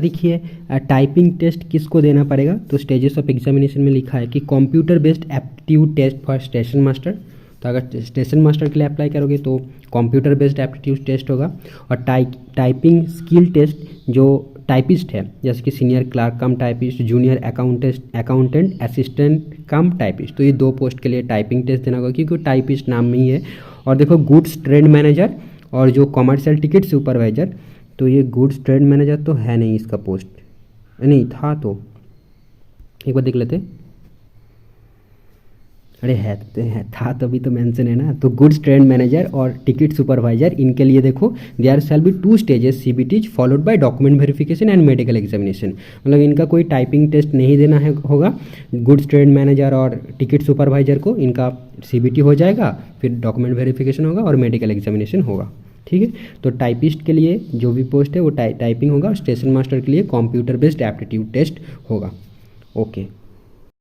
देखिए typing test किसको देना पड़ेगा, तो स्टेजेस ऑफ एग्जामिनेशन में लिखा है कि computer based aptitude test for station master. तो अगर स्टेशन मास्टर के लिए अप्लाई करोगे तो कंप्यूटर बेस्ड एप्टीट्यूड टेस्ट होगा। और टाइपिंग स्किल टेस्ट जो टाइपिस्ट है, जैसे कि सीनियर क्लार्क कम टाइपिस्ट, जूनियर अकाउंटेंट असिस्टेंट कम टाइपिस्ट, तो ये 2 पोस्ट के लिए टाइपिंग टेस्ट देना होगा क्योंकि टाइपिस्ट नाम में ही है। और देखो गुड्स ट्रेड मैनेजर और जो कमर्शियल टिकट सुपरवाइजर, तो ये गुड्स ट्रेड मैनेजर तो है नहीं, इसका पोस्ट नहीं था, तो एक बार देख लेते। अरे है था तभी तो मेंशन है ना। तो गुड्स ट्रेड मैनेजर और टिकट सुपरवाइजर, इनके लिए देखो there shall be 2 stages CBT followed by document verification and medical examination. मतलब इनका कोई टाइपिंग टेस्ट नहीं देना है होगा। गुड्स ट्रेड मैनेजर और टिकट सुपरवाइजर को इनका CBT हो जाएगा, फिर डॉक्यूमेंट वेरिफिकेशन होगा और मेडिकल एग्जामिनेशन होगा। ठीक है, तो टाइपिस्ट के लिए जो भी पोस्ट है वो टाइपिंग होगा। स्टेशन मास्टर के लिए कंप्यूटर बेस्ड एप्टीट्यूड टेस्ट होगा। ओके।